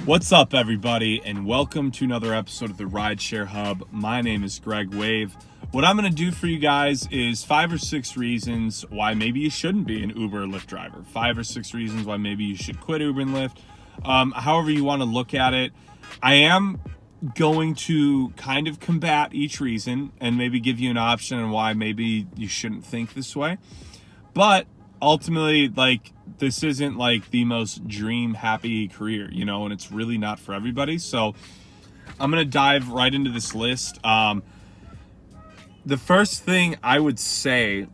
What's up, everybody, and welcome to another episode of the Rideshare Hub. My name is Greg Wave. What I'm going to do for you guys is 5 or 6 reasons why maybe you shouldn't be an Uber or Lyft driver. 5 or 6 reasons why maybe you should quit Uber and Lyft. However you want to look at it. I am going to kind of combat each reason and maybe give you an option on why maybe you shouldn't think this way. But ultimately, this isn't the most dream happy career, and it's really not for everybody. So I'm going to dive right into this list. The first thing I would say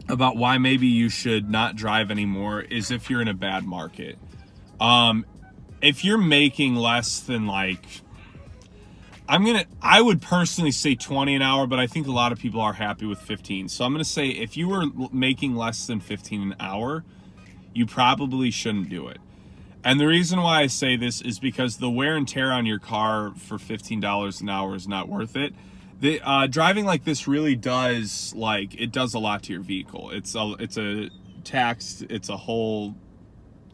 about why maybe you should not drive anymore is if you're in a bad market. If you're making less than I would personally say 20 an hour, but I think a lot of people are happy with 15. So I'm going to say if you were making less than 15 an hour, you probably shouldn't do it. And the reason why I say this is because the wear and tear on your car for $15 an hour is not worth it. Driving like this really does, it does a lot to your vehicle. It's a tax, it's a whole,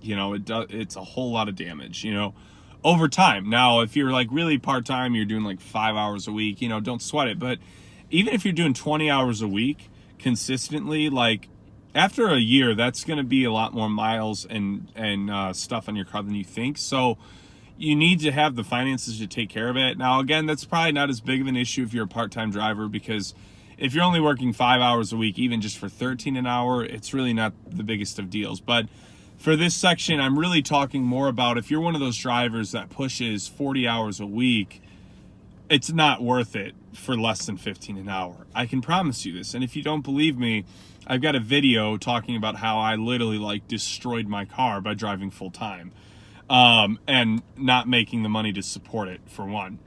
it's a whole lot of damage, over time. Now, if you're really part-time, you're doing 5 hours a week, don't sweat it. But even if you're doing 20 hours a week consistently, after a year, that's going to be a lot more miles and stuff on your car than you think. So you need to have the finances to take care of it. Now, again, that's probably not as big of an issue if you're a part-time driver, because if you're only working 5 hours a week, even just for 13 an hour, it's really not the biggest of deals. But for this section, I'm really talking more about if you're one of those drivers that pushes 40 hours a week, it's not worth it for less than 15 an hour. I can promise you this. And if you don't believe me, I've got a video talking about how I literally destroyed my car by driving full time and not making the money to support it, for one.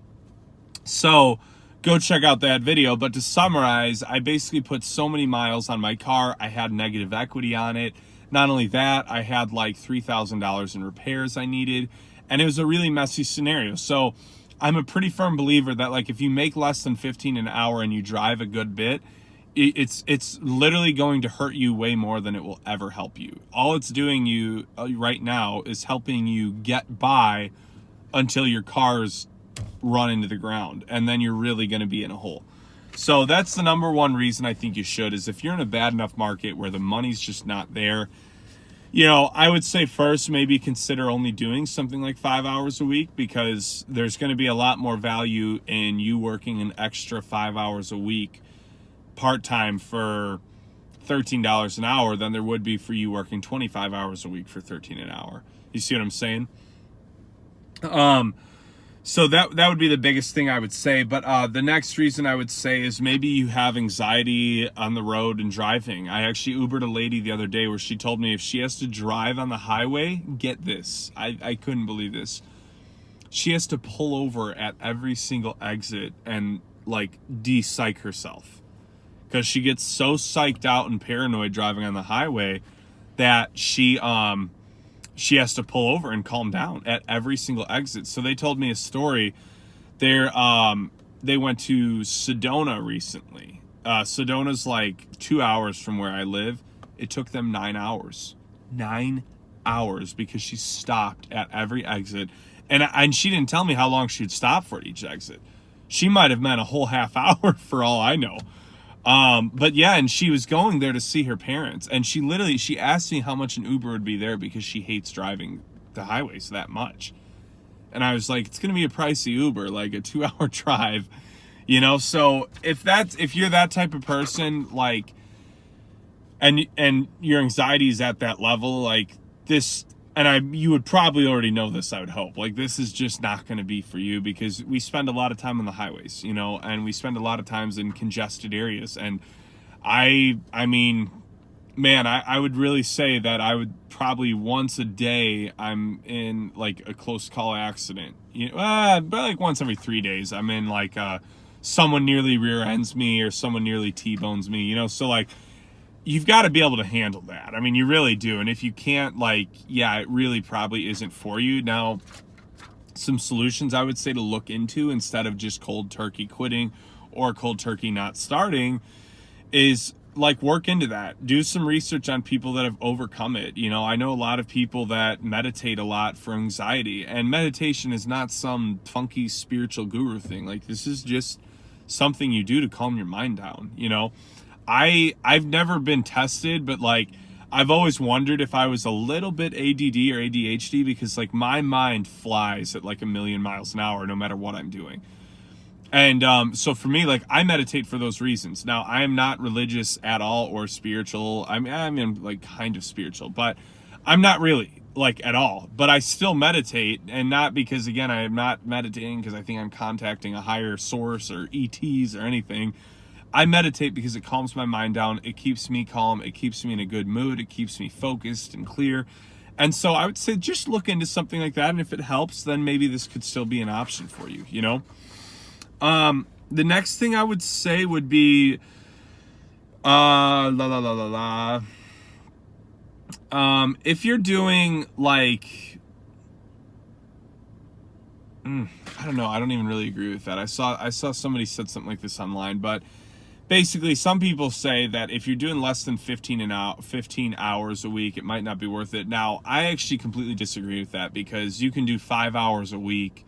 So go check out that video. But to summarize, I basically put so many miles on my car. I had negative equity on it. Not only that, I had $3,000 in repairs I needed, and it was a really messy scenario. So I'm a pretty firm believer that if you make less than 15 an hour and you drive a good bit, it's literally going to hurt you way more than it will ever help you. All it's doing you right now is helping you get by until your cars run into the ground, and then you're really going to be in a hole. So that's the number one reason I think you should, is if you're in a bad enough market where the money's just not there. I would say first maybe consider only doing something like 5 hours a week, because there's going to be a lot more value in you working an extra 5 hours a week part-time for $13 an hour than there would be for you working 25 hours a week for 13 an hour. You see what I'm saying? So that would be the biggest thing I would say. But the next reason I would say is maybe you have anxiety on the road and driving. I actually Ubered a lady the other day where she told me if she has to drive on the highway, get this, I couldn't believe this, she has to pull over at every single exit and de-psych herself, because she gets so psyched out and paranoid driving on the highway that she has to pull over and calm down at every single exit. So they told me a story. They went to Sedona recently. Sedona's 2 hours from where I live. It took them 9 hours. 9 hours, because she stopped at every exit. And she didn't tell me how long she'd stop for at each exit. She might have meant a whole half hour for all I know. But yeah, and she was going there to see her parents, and she asked me how much an Uber would be there, because she hates driving the highways that much. And I was like, it's going to be a pricey Uber, a 2-hour drive, so if you're that type of person, and your anxiety is at that level, this, and you would probably already know this, I would hope, this is just not going to be for you, because we spend a lot of time on the highways, and we spend a lot of times in congested areas. And I would really say that I would probably once a day, I'm in a close call accident, but once every 3 days, I'm in someone nearly rear ends me or someone nearly T-bones me, so you've got to be able to handle that. You really do. And if you can't, it really probably isn't for you. Now, some solutions I would say to look into instead of just cold turkey quitting or cold turkey not starting is like work into that. Do some research on people that have overcome it. You know, I know a lot of people that meditate a lot for anxiety, and meditation is not some funky spiritual guru thing. Like, this is just something you do to calm your mind down. You know, I've never been tested, but like, I've always wondered if I was a little bit ADD or ADHD, because like my mind flies at like a million miles an hour no matter what I'm doing. And so for me, like, I meditate for those reasons. Now, I am not religious at all or spiritual. I mean, like, kind of spiritual, but I'm not really, like, at all. But I still meditate, and not because, again, I am not meditating because I think I'm contacting a higher source or ETs or anything. I meditate because it calms my mind down. It keeps me calm. It keeps me in a good mood. It keeps me focused and clear. And so I would say just look into something like that. And if it helps, then maybe this could still be an option for you, you know? The next thing I would say would be, if you're doing like, I don't know, I don't even really agree with that. I saw somebody said something like this online, but basically some people say that if you're doing less than 15 hours a week, it might not be worth it. Now, I actually completely disagree with that, because you can do 5 hours a week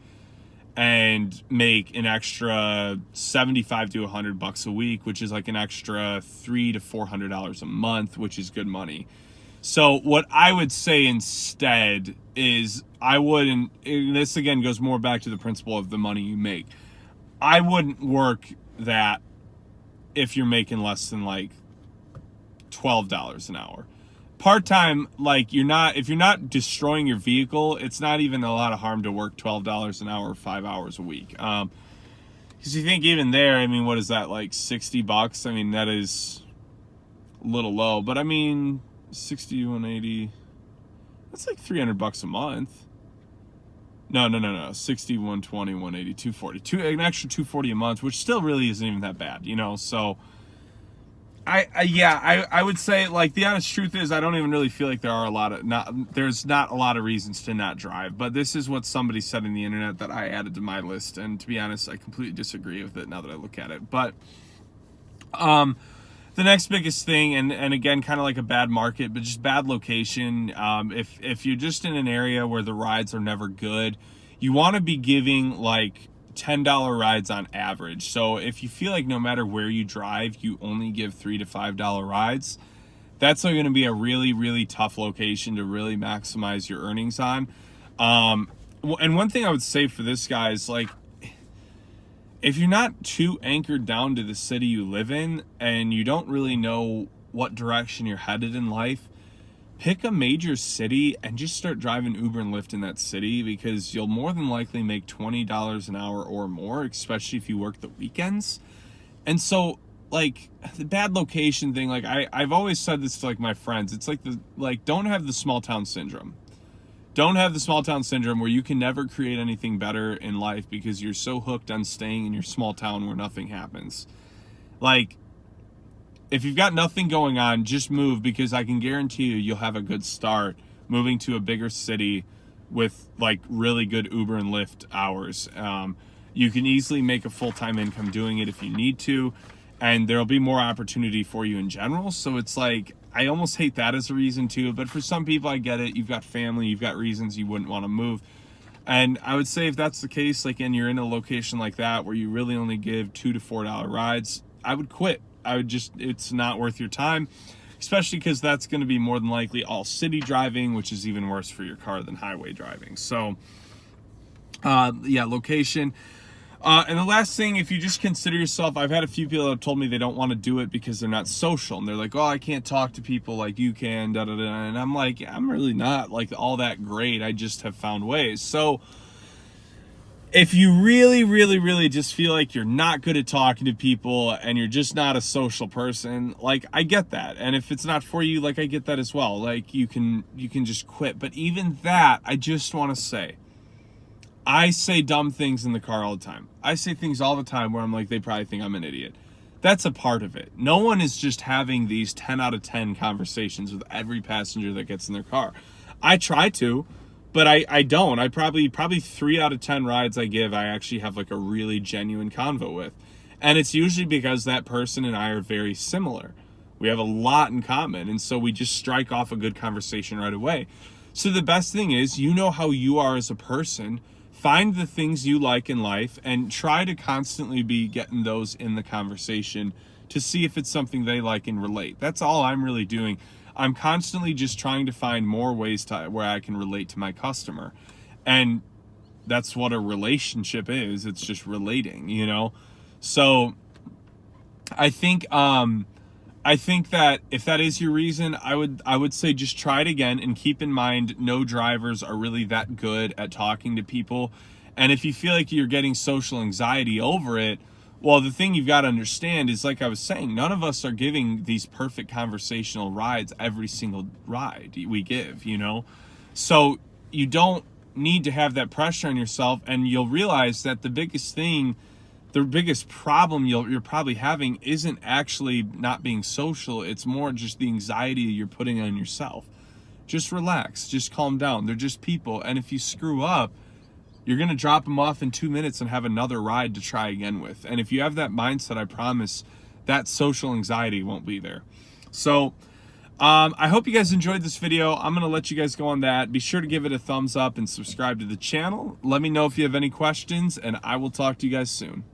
and make an extra $75 to $100 a week, which is like an extra $300 to $400 a month, which is good money. So what I would say instead is, I wouldn't, and this again goes more back to the principle of the money you make. I wouldn't work that if you're making less than like $12 an hour. Part-time, like, if you're not destroying your vehicle, it's not even a lot of harm to work $12 an hour, 5 hours a week. Because you think even there, I mean, what is that, like $60? I mean, that is a little low, but I mean, 60, 180, that's like $300 a month. No. 60, 120, 180, 240, an extra $240 a month, which still really isn't even that bad, you know? So I would say, like, the honest truth is, I don't even really feel like there's not a lot of reasons to not drive, but this is what somebody said in the internet that I added to my list, and to be honest, I completely disagree with it now that I look at it. But the next biggest thing, and again, kind of like a bad market, but just bad location. If you're just in an area where the rides are never good, you want to be giving like $10 rides on average. So if you feel like no matter where you drive, you only give $3 to $5 rides, that's going to be a really, really tough location to really maximize your earnings on. And one thing I would say for this, guys, like, if you're not too anchored down to the city you live in and you don't really know what direction you're headed in life, pick a major city and just start driving Uber and Lyft in that city, because you'll more than likely make $20 an hour or more, especially if you work the weekends. And so, like, the bad location thing, like, I've always said this to, like, my friends. It's like, don't have the small town syndrome. Don't have the small town syndrome where you can never create anything better in life because you're so hooked on staying in your small town where nothing happens. Like, if you've got nothing going on, just move, because I can guarantee you'll have a good start moving to a bigger city with like really good Uber and Lyft hours. You can easily make a full-time income doing it if you need to, and there'll be more opportunity for you in general. So it's like, I almost hate that as a reason too, but for some people, I get it. You've got family, you've got reasons you wouldn't want to move. And I would say if that's the case, like, and you're in a location like that where you really only give $2 to $4 rides, I would quit. It's not worth your time, especially because that's going to be more than likely all city driving, which is even worse for your car than highway driving. So, location. And the last thing, if you just consider yourself, I've had a few people that have told me they don't want to do it because they're not social, and they're like, oh, I can't talk to people like you can, da da da. And I'm like, I'm really not like all that great. I just have found ways. So if you really, really, really just feel like you're not good at talking to people and you're just not a social person, like, I get that. And if it's not for you, like, I get that as well. Like, you can just quit. But even that, I just want to say, I say dumb things in the car all the time. I say things all the time where I'm like, they probably think I'm an idiot. That's a part of it. No one is just having these 10 out of 10 conversations with every passenger that gets in their car. I try to, but I don't. I probably 3 out of 10 rides I give, I actually have like a really genuine convo with. And it's usually because that person and I are very similar. We have a lot in common. And so we just strike off a good conversation right away. So the best thing is, you know how you are as a person. Find the things you like in life and try to constantly be getting those in the conversation to see if it's something they like and relate. That's all I'm really doing. I'm constantly just trying to find more ways where I can relate to my customer. And that's what a relationship is. It's just relating, you know? So I think that if that is your reason, I would say just try it again, and keep in mind no drivers are really that good at talking to people. And if you feel like you're getting social anxiety over it, well, the thing you've got to understand is, like I was saying, none of us are giving these perfect conversational rides every single ride we give, you know? So you don't need to have that pressure on yourself, and you'll realize that the biggest problem you're probably having isn't actually not being social. It's more just the anxiety you're putting on yourself. Just relax, just calm down. They're just people. And if you screw up, you're going to drop them off in 2 minutes and have another ride to try again with. And if you have that mindset, I promise that social anxiety won't be there. So I hope you guys enjoyed this video. I'm going to let you guys go on that. Be sure to give it a thumbs up and subscribe to the channel. Let me know if you have any questions, and I will talk to you guys soon.